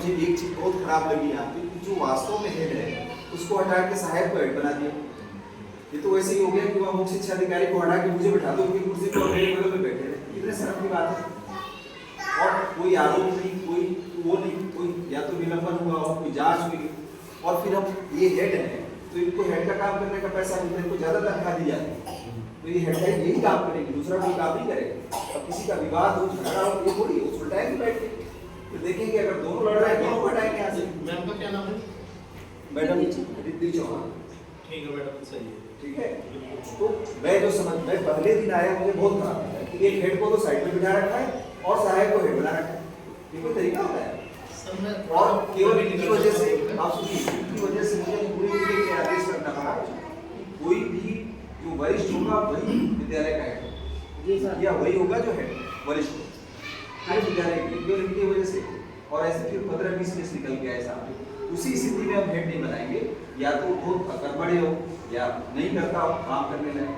मुझे एक चीज बहुत खराब लगी यहाँ पे, जो वास्तव में हेड है उसको हटा के सहायक को हेड बना दिया। ये तो वैसे ही हो गया कि वह मुख्य शिक्षा अधिकारी को हटा के मुझे बिठा दो, उनकी कुर्सी पर मेरे बगल में बैठे रहे, कितने शर्म की बात है। और कोई आरोप नहीं, कोई वो नहीं, कोई या तो निलंबन हुआ हो, कोई जांच हुई, और फिर हम ये हेड है तो इनको हेड का काम करने का पैसा मिलता है, इनको ज्यादा तनख्वाह दी जाती है, तो ये हेड यही काम करेंगे, दूसरा कोई काम नहीं करेगा। अब किसी का विवाद हो, झगड़ा हो, ये थोड़ी वो सुलटाएंगे बैठ के, तो देखेंगे अगर दोनों लड़ रहे हैं दोनों को हटाएंगे यहाँ से। मैम का क्या नाम है? मैडम रिद्धि चौहान। ठीक है मैडम, सही है। ठीक है, तो मैं पहले दिन आया, मुझे बहुत खराब लगा कि एक हेड को तो साइड में बिठा रखा है और सहायक को हेड बना रखा है, ये कोई तरीका होता है? और केवल इनकी वजह से, आप सुनिए, इनकी वजह से मुझे पूरी मीटिंग में आदेश करना पड़ा, कोई भी जो वरिष्ठ होगा वही विद्यालय का हेड, या वही होगा जो हेड वरिष्ठ हर विद्यालय के लिए, केवल इनकी वजह से। और ऐसे फिर 15-20 केस निकल गया है साहब। उसी स्थिति में हम हेड नहीं बनाएंगे, या तो बहुत अकड़बड़े हो या नहीं करता हो काम करने लगे।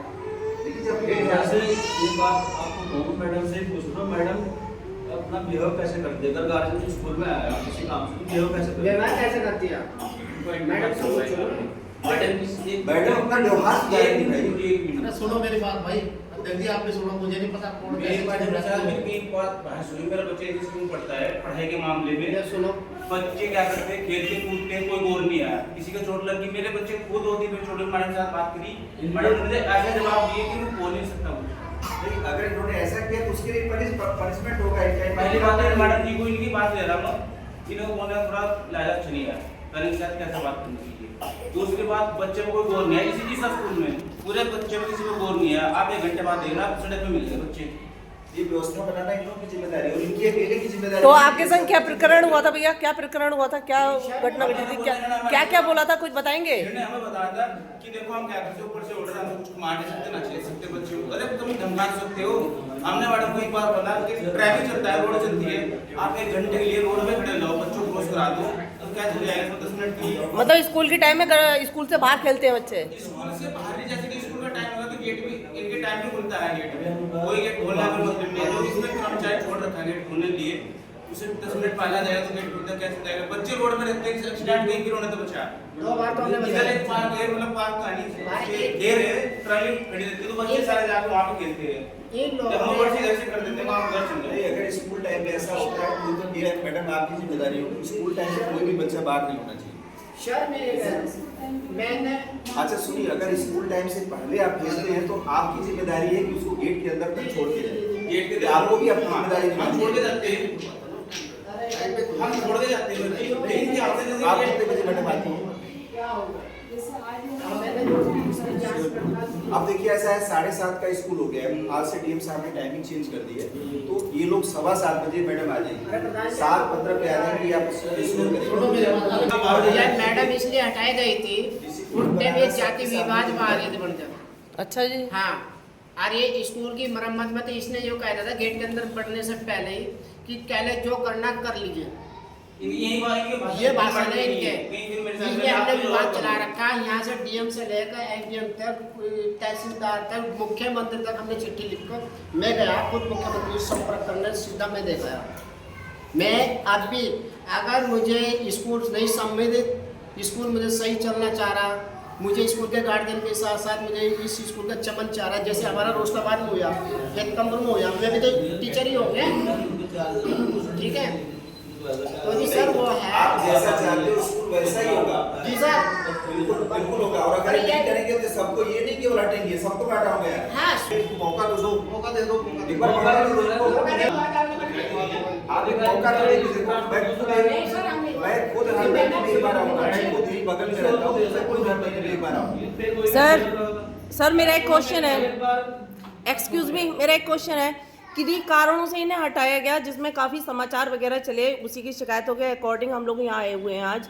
लेकिन जब हेड है, ऐसे ये बात आपको कहूँ मैडम से पूछ रहा हूँ, मैडम अपना बिहेव कैसे करती है? अगर गार्जियन स्कूल में आया किसी काम से, तो बिहेव कैसे करती है? व्यवहार कैसे करती है आप? मैडम से पूछो। मैडम अपना व्यवहार क्या है भाई? सुनो मेरी बात भाई, जल्दी आपने सुनो, मुझे नहीं पता कौन मेरी बात एक बात बहस हुई, मेरा बच्चा इंग्लिश स्कूल पढ़ता है, पढ़ाई के मामले में सुनो। बच्चे क्या करते हैं, खेलते कूदते हैं, कोई गौर नहीं आया, किसी का चोट लगी, मेरे बच्चे खुद होती है, छोटे मैडम के साथ बात करी, मैडम ने मुझे ऐसा जवाब दिए कि मैं बोल नहीं सकता हूँ। अगर इन्होंने ऐसा किया तो उसके लिए पनिशमेंट होगा। पहली बात है मैडम जी को इनकी बात ले रहा हूँ, इन्होंने थोड़ा लालच नहीं है, कल के साथ कैसे बात करनी चाहिए। दूसरी बात, बच्चे को कोई गौर नहीं है, इसी स्कूल में पूरे बच्चे को किसी को गौर नहीं है, आप 1 घंटे बाद देखना सड़क पे मिल गए बच्चे। ये व्यवस्था बनाना इन लोगों की जिम्मेदारी है और इनकी अकेले की जिम्मेदारी। तो आपके संग क्या प्रकरण हुआ था भैया? क्या प्रकरण हुआ था? क्या घटना घटी थी? क्या क्या बोला था? कुछ बताएंगे? हमें बताया था कि देखो हम क्या करते, ऊपर से ऑर्डर हम कुछ मार नहीं सकते, ना चले सकते बच्चे को, अरे तुम धमका सकते हो। हमने मैडम को एक बार बोला कि ट्रैफिक चलता है, रोड चलती है, आप 1 घंटे के लिए रोड में खड़े रहो, बच्चों को क्रॉस करा दो, तो क्या चल जाएगा 10 मिनट के लिए। मतलब स्कूल के टाइम में स्कूल से बाहर खेलते हैं बच्चे? स्कूल से बाहर नहीं, जैसे कि स्कूल का टाइम होगा तो गेट भी इनके टाइम भी खुलता है, गेट कोई गेट खोलना भी मतलब नहीं है, तो इसमें कर्मचारी छोड़ रखा है गेट खोलने के लिए, उसे 10 मिनट पहले जाएगा तो गेट खुलता कैसे जाएगा? बच्चे रोड में रहते हैं, एक्सीडेंट कहीं भी होने तो बचा 2 बार तो हमने इधर एक पार्क है, मतलब पार्क का नहीं घेर है, ट्राली खड़ी रहती है, तो बच्चे सारे जाकर वहां पे खेलते हैं। जब हम ऊपर से इधर से कर देते हैं, वहां उधर चल नहीं, अगर स्कूल टाइम में ऐसा होता है तो ये मैडम आपकी जिम्मेदारी होगी, स्कूल टाइम में कोई भी बच्चा बाहर नहीं होना चाहिए। सर मैंने अच्छा सुनिए, अगर स्कूल टाइम से पहले आप भेजते हैं तो आपकी जिम्मेदारी है कि उसको गेट के अंदर तक छोड़ के जाए, गेट के आपको भी अपनी जिम्मेदारी हम छोड़ के जाते हैं, हम छोड़ के जाते हैं, लेकिन क्या होता है, आप कितने बजे मैडम आती हैं? अब देखिए ऐसा है, 7:30 का स्कूल हो गया है, आज से डीएम साहब ने टाइमिंग चेंज कर दी है, तो ये लोग 7:15 बजे मैडम आ जाएंगे, 7:15 पे आ जाएंगे, आप स्कूल करेंगे। मैडम इसलिए हटाई गई थी, उठने में जाति विवाद में आ रहे थे बन जाए। अच्छा जी। हाँ, और ये स्कूल की मरम्मत में तो इसने जो कहा था गेट के अंदर बढ़ने से पहले ही कि पहले जो करना कर लीजिए, ये भाषण है इनके, इसलिए हमने विवाद चला रखा। यहाँ से डीएम से लेकर एसडीएम तक, तहसीलदार तक, मुख्यमंत्री तक हमने चिट्ठी लिखकर मैं गया, खुद मुख्यमंत्री से संपर्क करने, सीधा मैं देखा। मैं आज भी अगर मुझे स्कूल नहीं संवेदित, स्कूल मुझे सही चलना चाह रहा, मुझे स्कूल के गार्जियन के साथ साथ मुझे इस स्कूल का चमन चाह रहा, जैसे हमारा रोस्ताबाद में हुआ, एक कमरों में हुआ, मैं भी तो टीचर ही हो गए, ठीक है? तो जी सर वो है, आप जैसा चाहते हो स्कूल वैसा ही होगा जी सर, बिल्कुल होगा। और अगर ये करेंगे तो सबको ये नहीं केवल हटेंगे, सबको बांटा होगा यार। हाँ मौका दो, मौका दे दो, एक बार मौका दे दो, आप एक मौका दे दो। मैं खुद हर महीने में एक बार आऊंगा, मैं खुद ही बगल में रहता हूँ, मैं खुद हर महीने में एक बार आऊंगा। सर मेरा एक क्वेश्चन है, एक्सक्यूज मी, मेरा एक क्वेश्चन है, किन्हीं कारणों से इन्हें हटाया गया, जिसमें काफ़ी समाचार वगैरह चले, उसी की शिकायतों के अकॉर्डिंग हम लोग यहाँ आए हुए हैं आज।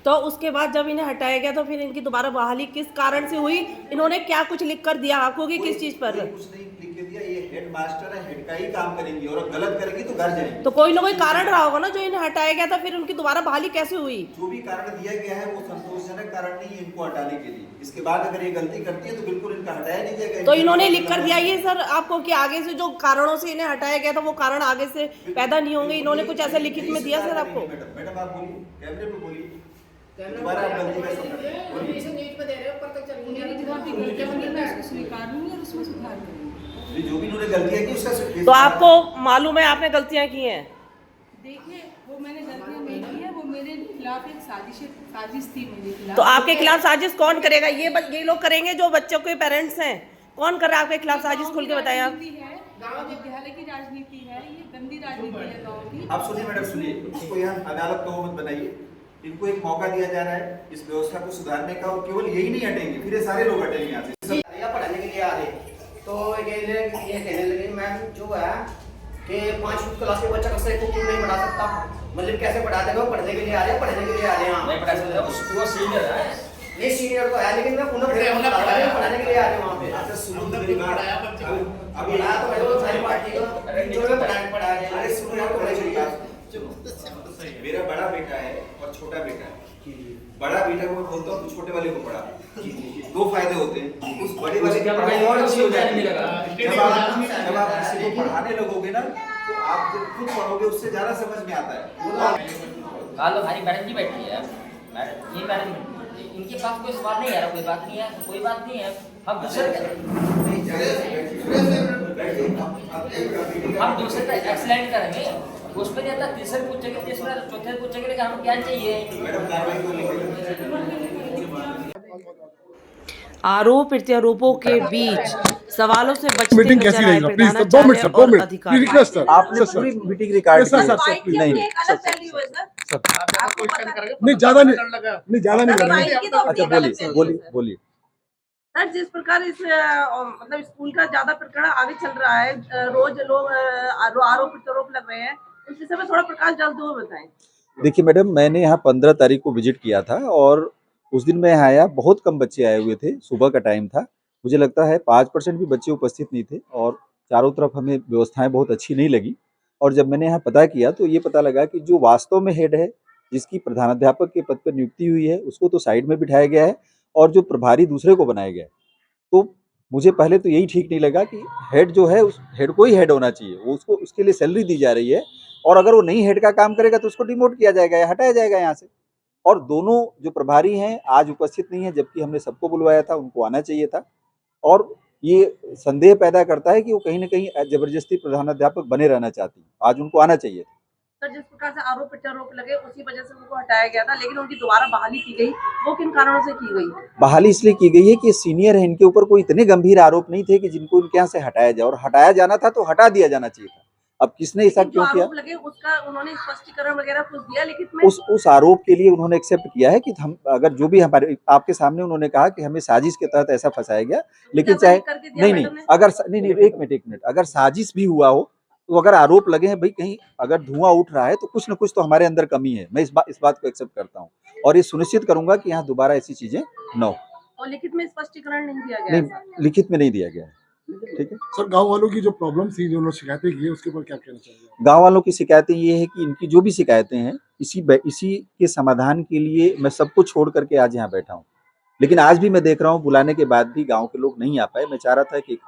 तो उसके बाद जब इन्हें हटाया गया तो फिर इनकी दोबारा बहाली किस कारण से हुई? इन्होंने क्या कुछ लिख कर दिया आपको कि किस चीज़ पर? कुछ नहीं लिख के दिया, ये हेड मास्टर है, हेड का ही काम करेंगी और गलत करेंगी तो घर जाएंगी। तो कोई ना कोई कारण रहा होगा ना जो इन्हें हटाया गया था, फिर उनकी दोबारा बहाली कैसे हुई? जो भी कारण दिया गया है वो संतोषजनक कारण नहीं है इनको हटाने के लिए। इसके बाद अगर ये गलती करती है तो बिल्कुल इनका हटाया नहीं जाएगा। तो इन्होंने लिख कर दिया ये सर आपको कि आगे से जो कारणों से इन्हें हटाया गया था वो कारण आगे से पैदा नहीं होंगे, इन्होंने कुछ ऐसा लिखित में दिया सर आपको? मैडम आप बोलिए, कैमरे पे बोलिए, दोबारा आप गलती कर सकते हैं। बोलिए। इसे न्यूज़ में दे रहे हो, पर तक चल मेरी जगह पे गलतियां बनी, मैं उसको स्वीकार लूंगी और उसमें सुधार करूंगी। जो भी इन्होंने गलतियां की उसका तो आपको मालूम है आपने गलतियां की हैं? देखिए वो मैंने गलतियां नहीं की है, वो मेरे खिलाफ एक साजिश थी मेरे खिलाफ। तो आपके खिलाफ साजिश कौन करेगा? ये लोग करेंगे जो बच्चों के पेरेंट्स हैं। कौन कर रहा है आपके खिलाफ साजिश? खुल के बताएं आप। गाँव विद्यालय की राजनीति है, ये गंदी राजनीति है गाँव की। आप सुनिए मैडम, सुनिए, इसको यहाँ अदालत को मत बनाइए। इनको एक मौका दिया जा रहा है इस व्यवस्था को सुधारने का, और केवल यही नहीं हटेंगे, फिर ये सारे लोग हटेंगे यहाँ से। या पढ़ाने के लिए आ रहे तो ये कहने लगे मैम जो है कि 5वीं क्लास के बच्चा कसरे को क्यों नहीं पढ़ा सकता, मतलब कैसे पढ़ा देगा? वो पढ़ने के लिए आ रहे हैं, पढ़ने के लिए आ रहे हैं। नहीं पढ़ा सकता, वो सीनियर है। नहीं सीनियर तो है, लेकिन मैं पुनः पढ़ाने के लिए आ रहे हैं वहाँ पे। अच्छा सुनो मेरी बात, अभी आया तो मैं सारी पार्टी का जो मैं पढ़ा रहे हैं। अरे सुनो यार, पढ़ाई छोड़िए आप। मेरा बड़ा बेटा है और छोटा बेटा है। बड़ा बेटा को मैं बोलता हूँ तू छोटे वाले को पढ़ा, दो फायदे होते हैं। उस बड़े वाले की पढ़ाई और अच्छी हो जाएगी। जब आप किसी को पढ़ाने लगोगे ना तो आप जब खुद पढ़ोगे उससे ज्यादा समझ में आता है। हेलो हमारी मैडम जी बैठी है, मैडम ये मैडम इनके पास कोई सवाल नहीं है, कोई बात नहीं है, कोई बात नहीं है। हम दूसरे का एक्सलेंट करेंगे, उसमें नहीं आता, तीसरे पूछेंगे, तीसरे चौथे पूछेंगे कि हमें क्या चाहिए। मैडम कार्रवाई को लेकर आरोप प्रत्यारोपों के बीच सवालों से बचते मीटिंग कैसी नजर आए रहेगी प्लीज? प्रधानाचार्य 2 मिनट सर, 2 और मिनट अधिकारी। Request sir. आपने पूरी मीटिंग रिकॉर्ड सर, सर, की है। नहीं नहीं ज्यादा नहीं ज्यादा नहीं करेंगे। अच्छा बोलिए बोलिए बोलिए। सर जिस प्रकार इस मतलब स्कूल का ज्यादा प्रकरण आगे चल रहा है, रोज लोग आरोप प्रत्यारोप लग रहे हैं, उस विषय में थोड़ा प्रकाश डालते हुए बताएं। देखिए मैडम, मैंने यहाँ 15 तारीख को विजिट किया था और उस दिन मैं यहाँ आया, बहुत कम बच्चे आए हुए थे, सुबह का टाइम था। मुझे लगता है 5% भी बच्चे उपस्थित नहीं थे और चारों तरफ हमें व्यवस्थाएं बहुत अच्छी नहीं लगी। और जब मैंने यहाँ पता किया तो ये पता लगा कि जो वास्तव में हेड है, जिसकी प्रधानाध्यापक के पद पर नियुक्ति हुई है, उसको तो साइड में बिठाया गया है और जो प्रभारी दूसरे को बनाया गया है। तो मुझे पहले तो यही ठीक नहीं लगा कि हेड जो है उस हेड को ही हेड होना चाहिए, वो उसको उसके लिए सैलरी दी जा रही है और अगर वो नहीं हेड का काम करेगा तो उसको डिमोट किया जाएगा या हटाया जाएगा यहाँ से। और दोनों जो प्रभारी हैं आज उपस्थित नहीं है, जबकि हमने सबको बुलवाया था, उनको आना चाहिए था। और ये संदेह पैदा करता है कि वो कहीं ना कहीं जबरदस्ती प्रधानाध्यापक बने रहना चाहती है, आज उनको आना चाहिए था। सर जिस प्रकार से आरोप प्रत्यारोप लगे उसी वजह से उनको हटाया गया था, लेकिन उनकी दोबारा बहाली की गई, वो किन कारणों से की गई? बहाली इसलिए की गई है कि सीनियर है, इनके ऊपर कोई इतने गंभीर आरोप नहीं थे कि जिनको इनके यहाँ से हटाया जाए, और हटाया जाना था तो हटा दिया जाना चाहिए था। अब किसने ऐसा क्यों किया? लगे उसका उन्होंने स्पष्टीकरण वगैरह कुछ दिया, लेकिन उस आरोप के लिए उन्होंने एक्सेप्ट किया है कि हम अगर जो भी हमारे आपके सामने उन्होंने कहा कि हमें साजिश के तहत ऐसा फंसाया गया, लेकिन चाहे नहीं अगर नहीं एक मिनट अगर साजिश भी हुआ हो तो अगर आरोप लगे हैं भाई, कहीं अगर धुआं उठ रहा है तो कुछ न कुछ तो हमारे अंदर कमी है। मैं इस बात को एक्सेप्ट करता हूँ और ये सुनिश्चित करूंगा कि यहाँ दोबारा ऐसी चीजें न हो। और लिखित में स्पष्टीकरण नहीं दिया गया? नहीं, लिखित में नहीं दिया गया है। ठीक है सर, गांव वालों की जो प्रॉब्लम थी, जो उन्होंने शिकायतें की है, उसके ऊपर क्या कहना चाहिए? गांव वालों की शिकायतें ये है कि इनकी जो भी शिकायतें हैं, इसी के समाधान के लिए मैं सब कुछ छोड़ करके आज यहाँ बैठा हूँ। लेकिन आज भी मैं देख रहा हूँ बुलाने के बाद भी गांव के लोग नहीं आ पाए। मैं चाह रहा था कि एक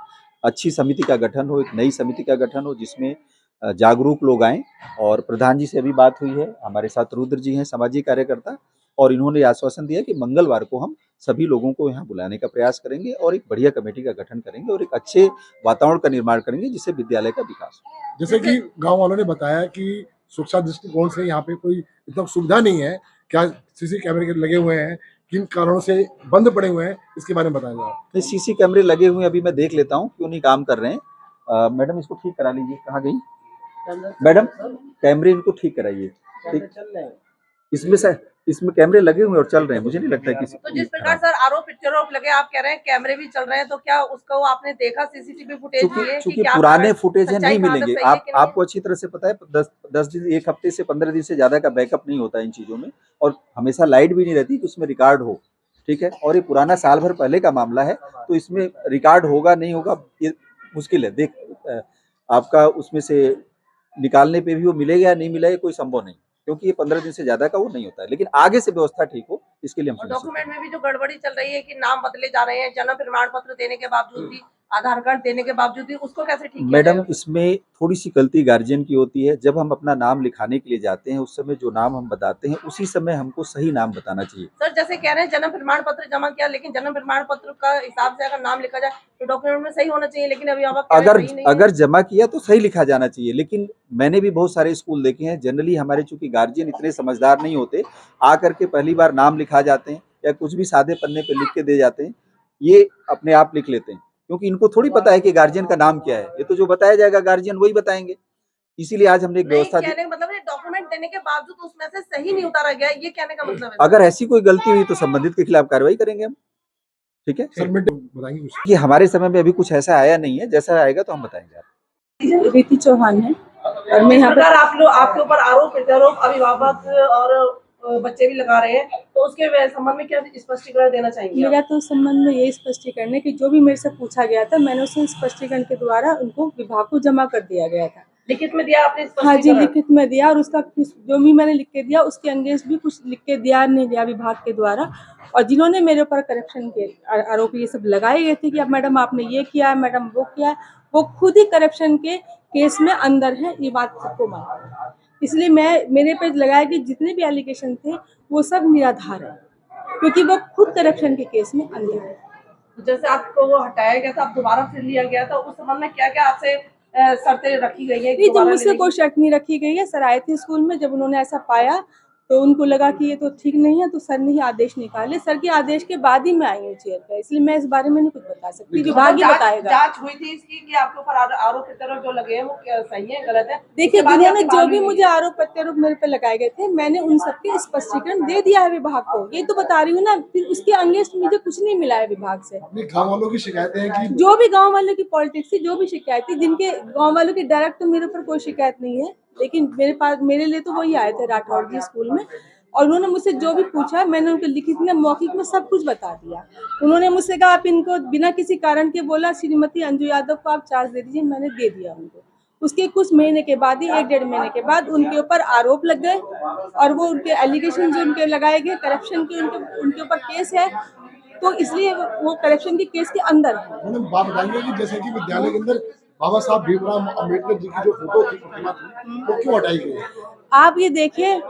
अच्छी समिति का गठन हो, एक नई समिति का गठन हो जिसमें जागरूक लोग आएं। और प्रधान जी से अभी बात हुई है, हमारे साथ रुद्र जी हैं सामाजिक कार्यकर्ता, और इन्होंने आश्वासन दिया कि मंगलवार को हम सभी लोगों को यहाँ बुलाने का प्रयास करेंगे और एक बढ़िया कमेटी का गठन करेंगे और एक अच्छे वातावरण का निर्माण करेंगे जिससे विद्यालय का विकास हो। जैसे कि गांव वालों ने बताया कि सुरक्षा दृष्टिकोण से यहाँ पे कोई इतना सुविधा नहीं है, क्या सीसी कैमरे लगे हुए हैं, किन कारणों से बंद पड़े हुए हैं, इसके बारे में बताएंगे आप? सीसी कैमरे लगे हुए हैं, अभी मैं देख लेता हूँ क्यों नहीं काम कर रहे हैं। मैडम इसको ठीक करा लीजिए। कहाँ गई मैडम? कैमरे इनको ठीक कराइए। इसमें कैमरे लगे हुए और चल रहे हैं, मुझे नहीं लगता किसी। तो जिस प्रकार सर आरोप प्रत्यारोप लगे, आप कह रहे हैं कैमरे भी चल रहे हैं, तो क्या उसको आपने देखा सीसीटीवी फुटेज? चूंकि पुराने फुटेज है, नहीं मिलेंगे। आपको अच्छी तरह से पता है 10 दिन, 1 हफ्ते से 15 दिन से ज्यादा का बैकअप नहीं होता इन चीजों में, और हमेशा लाइट भी नहीं रहती कि उसमें रिकॉर्ड हो। ठीक है, और ये पुराना साल भर पहले का मामला है, तो इसमें रिकॉर्ड होगा नहीं होगा ये मुश्किल है। आपका उसमें से निकालने पे भी वो मिलेगा या नहीं मिलेगा ये कोई संभव नहीं, क्योंकि ये 15 दिन से ज्यादा का वो नहीं होता है। लेकिन आगे से व्यवस्था ठीक हो इसके लिए हम और सुनिश्चित डॉक्यूमेंट में भी जो गड़बड़ी चल रही है कि नाम बदले जा रहे हैं, जन्म प्रमाण पत्र देने के बावजूद भी, आधार कार्ड देने के बावजूद भी, उसको कैसे ठीक किया मैडम जाएगा? इसमें थोड़ी सी गलती गार्जियन की होती है। जब हम अपना नाम लिखाने के लिए जाते हैं उस समय जो नाम हम बताते हैं उसी समय हमको सही नाम बताना चाहिए। सर जैसे कह रहे हैं जन्म प्रमाण पत्र जमा किया, लेकिन जन्म प्रमाण पत्र का हिसाब से अगर नाम लिखा जाए तो डॉक्यूमेंट में सही होना चाहिए, लेकिन अभिभावक कह रहे हैं अगर सही नहीं है। अगर जमा किया तो सही लिखा जाना चाहिए, लेकिन मैंने भी बहुत सारे स्कूल देखे हैं, जनरली हमारे चूंकि गार्जियन इतने समझदार नहीं होते, आकर के पहली बार नाम लिखा जाते हैं या कुछ भी सादे पन्ने पे लिख के दे जाते हैं, ये अपने आप लिख लेते हैं, क्योंकि इनको थोड़ी पता है कि गार्जियन का नाम क्या है। ये तो जो बताया जाएगा गार्जियन वही बताएंगे। इसीलिए आज हमने एक नहीं, व्यवस्था दी। कहने का मतलब है डॉक्यूमेंट देने के बावजूद उसमें से सही नहीं उतारा गया, ये कहने का मतलब है। अगर ऐसी कोई गलती हुई तो संबंधित के खिलाफ कार्रवाई करेंगे हम। ठीक है, सर बताएंगे कुछ? ये हमारे समय में अभी कुछ ऐसा आया नहीं है, जैसा आएगा तो हम बताएंगे आपको। रीति चौहान है और मैं यहाँ पर आप लोग आपके ऊपर आरोप प्रत्यारोप अभिभावक और बच्चे भी लगा रहे हैं, तो उसके संबंध में क्या स्पष्टीकरण देना चाहेंगे? मेरा तो संबंध में ये स्पष्टीकरण है कि जो भी मेरे से पूछा गया था मैंने उसे स्पष्टीकरण के द्वारा उनको विभाग को जमा कर दिया गया था। लिखित में दिया आपने? हाँ जी, लिखित में दिया, और उसका जो भी मैंने लिख के दिया उसके अंगेंस्ट भी कुछ लिख के दिया नहीं दिया विभाग के द्वारा। और जिन्होंने मेरे ऊपर करप्शन के आरोप ये सब लगाए गए थे कि अब मैडम आपने ये किया है, मैडम वो किया है, वो खुद ही करप्शन के केस में अंदर है, ये बात सबको मालूम है। इसलिए मेरे पे लगाया कि जितने भी एलिगेशन थे वो सब निराधार है, क्योंकि वो खुद करप्शन के केस में अंदर है। जैसे आपको वो हटाया गया था, अब दोबारा फिर लिया गया था, उस संबंध में क्या क्या आपसे शर्तें रखी गई है? नहीं, जब मुझसे कोई शर्त नहीं रखी गई है। सर आए थे स्कूल में, जब उन्होंने ऐसा पाया तो उनको लगा कि ये तो ठीक नहीं है, तो सर ने ही आदेश निकाले। सर के आदेश के बाद ही मैं आई हूँ चेयर पर, इसलिए मैं इस बारे में नहीं कुछ बता सकती, विभाग ही बताएगा। जांच हुई थी इसकी कि आपके ऊपर आरोप प्रत्यारोप जो लगे हैं वो क्या सही है गलत है? देखिए, दुनिया में जो भी मुझे आरोप प्रत्यारोप मेरे पे लगाए गए थे, मैंने उन सबके स्पष्टीकरण दे दिया है विभाग को। ये तो बता रही हूँ ना, फिर उसके अगेंस्ट मुझे कुछ नहीं मिला है विभाग से। गाँव वालों की शिकायतें हैं कि जो भी गांव वालों की पॉलिटिक्स थी, जो भी शिकायत थी, जिनके गांव वालों की डायरेक्ट तो मेरे ऊपर कोई शिकायत नहीं है, लेकिन मेरे लिए तो वही आए थे राठौर जी स्कूल में, और उन्होंने मुझसे जो भी पूछा मैंने उनको लिखित में मौखिक में सब कुछ बता दिया। उन्होंने मुझसे कहा आप इनको बिना किसी कारण के बोला श्रीमती अंजू यादव को आप चार्ज दे दीजिए, मैंने दे दिया उनको। उसके कुछ महीने के बाद ही 1-1.5 महीने के बाद उनके ऊपर आरोप लग गए, और वो उनके एलिगेशन जो उनके लगाए गए करप्शन के, उनके ऊपर केस है, तो इसलिए वो करप्शन के केस के अंदर है। मैडम बात बताइए कि जैसे कि विद्यालय के अंदर बाबा साहब भीमराव अम्बेडकर जी की जो फोटो थी, प्रतिमा थी, वो क्यों हटाई गई? आप ये देखिए,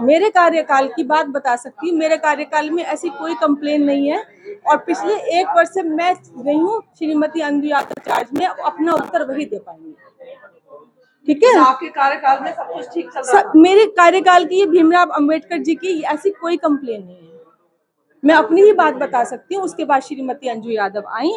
मेरे कार्यकाल की बात बता सकती हूँ, मेरे कार्यकाल में ऐसी कोई कंप्लेन नहीं है, और पिछले 1 वर्ष से मैं गई हूँ श्रीमती अंजू यादव चार्ज में, अपना उत्तर वही दे पाएंगे। ठीक है, आपके कार्यकाल में सब कुछ ठीक चल रहा है? मेरे कार्यकाल की भीमराव अम्बेडकर जी की ऐसी कोई कंप्लेन नहीं है। मैं अपनी ही बात बता सकती हूँ, उसके बाद श्रीमती अंजू यादव आई,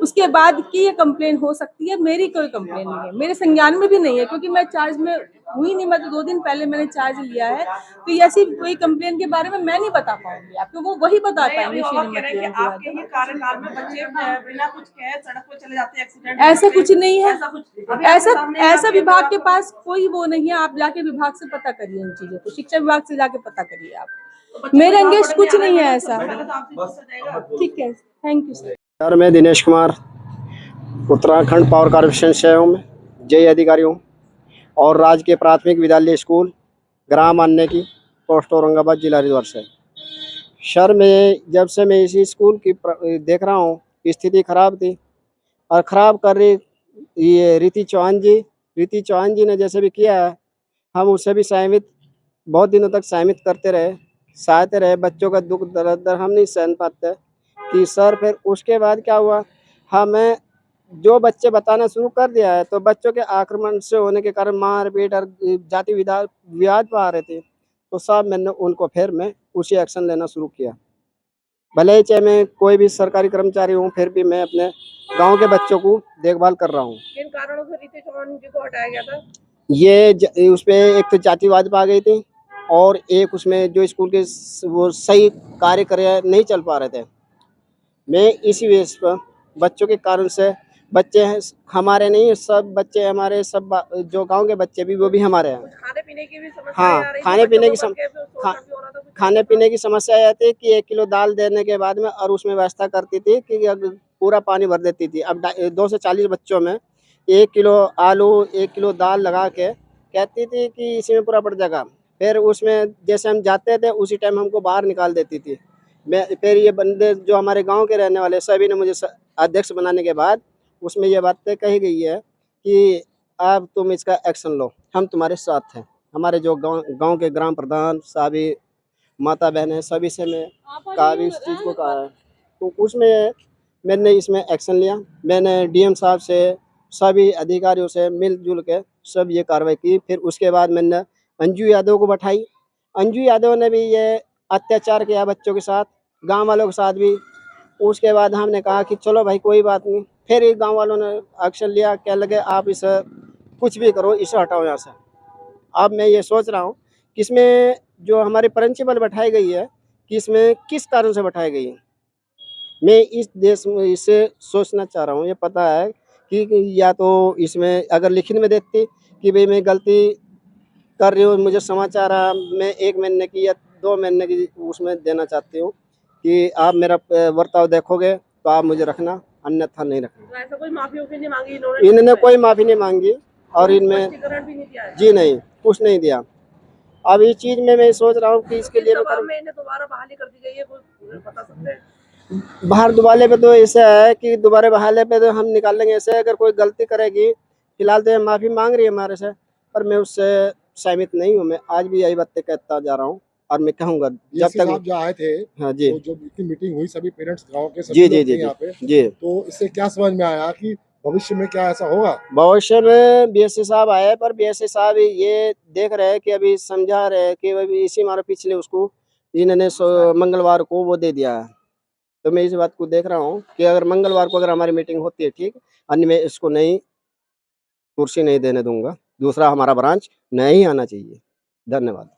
उसके बाद की ये कंप्लेन हो सकती है, मेरी कोई कंप्लेन नहीं है, मेरे संज्ञान में भी नहीं है, क्योंकि मैं चार्ज में हुई नहीं, मैं तो 2 दिन पहले मैंने चार्ज लिया है, तो ऐसी कोई कंप्लेन के बारे में मैं नहीं बता पाऊंगी आपको, वो वही बता पाएंगे श्रीमती अंजू यादव। आपके ही कार्यकाल में बच्चे बिना कुछ कहे सड़क पर चले जाते हैं, एक्सीडेंट ऐसा कुछ नहीं है, ऐसा ऐसा विभाग के पास कोई वो नहीं है। आप जाके विभाग से पता करिए इन चीजों को, शिक्षा विभाग से जाके पता करिए आप, मेरे अंगेस्ट कुछ नहीं है ऐसा। ठीक है, थैंक यू सर। सर मैं दिनेश कुमार, उत्तराखंड पावर कॉर्पोरेशन से हूँ, मैं जेई अधिकारी हूँ, और राजकीय प्राथमिक विद्यालय स्कूल ग्राम अन्य की पोस्ट औरंगाबाद जिला हरिद्वार से। सर जब से मैं इसी स्कूल की देख रहा हूँ, स्थिति खराब थी, और ख़राब कर रही ये रीति चौहान जी ने जैसे भी किया है, हम उससे भी सहमत, बहुत दिनों तक सहमत करते रहे, सहते रहे। बच्चों का दुख दर्द हम नहीं सहन पाते कि सर फिर उसके बाद क्या हुआ, हमें जो बच्चे बताना शुरू कर दिया है, तो बच्चों के आक्रमण से होने के कारण मारपीट और जाति विवाद पर आ रहे थे, तो साहब मैंने उनको फिर मैं उसी एक्शन लेना शुरू किया। भले ही चाहे मैं कोई भी सरकारी कर्मचारी हूँ, फिर भी मैं अपने गांव के बच्चों को देखभाल कर रहा हूँ। किन कारणों से रीति चौहान जी को हटाया गया था? ये उसपे एक तो जातिवाद पर आ गई थी, और एक उसमें जो स्कूल के वो सही कार्य कर नहीं चल पा रहे थे। मैं इसी बेस पर बच्चों के कारण से, बच्चे हैं हमारे नहीं, सब बच्चे हमारे, सब जो गांव के बच्चे भी वो भी हमारे हैं। खाने पीने की भी समस्या हाँ, आ रही थी, खाने पीने की समस्या आती है कि 1 किलो दाल देने के बाद में, और उसमें व्यवस्था करती थी कि अगर पूरा पानी भर देती थी। अब 240 बच्चों में 1 किलो आलू 1 किलो दाल लगा के कहती थी कि इसी में पूरा पड़ जाएगा। फिर उसमें जैसे हम जाते थे उसी टाइम हमको बाहर निकाल देती थी। मैं फिर ये बंदे जो हमारे गांव के रहने वाले सभी ने मुझे अध्यक्ष बनाने के बाद उसमें ये बातें कही गई है कि अब तुम इसका एक्शन लो, हम तुम्हारे साथ हैं। हमारे जो गांव के ग्राम प्रधान सभी माता बहनें सभी से मैं कहा भी इस चीज़ को कहा है। तो उसमें मैंने इसमें एक्शन लिया। मैंने डीएम साहब से सभी अधिकारियों से मिलजुल के सब ये कार्रवाई की। फिर उसके बाद मैंने अंजू यादव को बैठाई। अंजू यादव ने भी ये अत्याचार किया बच्चों के साथ, गांव वालों के साथ भी। उसके बाद हमने कहा कि चलो भाई कोई बात नहीं। फिर ये गांव वालों ने एक्शन लिया, कह लगे आप इसे कुछ भी करो, इसे हटाओ यहाँ से। अब मैं ये सोच रहा हूँ कि इसमें जो हमारी प्रिंसिपल बैठाई गई है कि इसमें किस कारण से बैठाई गई है। मैं इस देश में इसे सोचना चाह रहा हूँ। ये पता है कि या तो इसमें अगर लिखित में देती कि भाई मैं गलती कर रही हूँ, मुझे समाचार मैं 1 महीने की या 2 महीने की उसमें देना चाहती हूँ कि आप मेरा बर्ताव देखोगे तो आप मुझे रखना, अन्यथा नहीं रखना। तो ऐसा कोई माफी नहीं मांगी इन्होंने? इन्होंने कोई माफ़ी नहीं मांगी और इनमें स्पष्टीकरण भी नहीं दिया है? जी नहीं, कुछ नहीं दिया। अब इस चीज़ में मैं सोच रहा हूँ कि इसके लिए मैं दबाव में इन्हें दोबारा बहाली कर दी गई है, कुछ बता सकते हैं? बाहर दुबाले पे तो ऐसा है कि दोबारा बहाले पे तो हम निकालेंगे ऐसे। अगर कोई गलती करेगी, फिलहाल तो ये माफ़ी मांग रही है हमारे से, पर मैं उससे सहमत नहीं हूँ। मैं आज भी यही बातें कहता जा रहा हूँ और मैं कहूँगा जब तक साहब जो आए थे, हाँ जी तो जो इतनी मीटिंग हुई सभी पेरेंट्स गांव के सभी जी लोग जी थे जी यहाँ पे, जी तो इससे क्या समझ में आया कि भविष्य में क्या ऐसा होगा? भविष्य में बीएससी साहब आए, पर बीएससी साहब ये देख रहे हैं कि अभी समझा रहे हैं कि अभी इसी मारे पिछले उसको इन्होंने मंगलवार को वो दे दिया है। तो मैं इस बात को देख रहा हूँ कि अगर मंगलवार को अगर हमारी मीटिंग होती है ठीक, अन्य मैं इसको नहीं कुर्सी नहीं देने दूंगा। दूसरा हमारा ब्रांच नहीं आना चाहिए। धन्यवाद।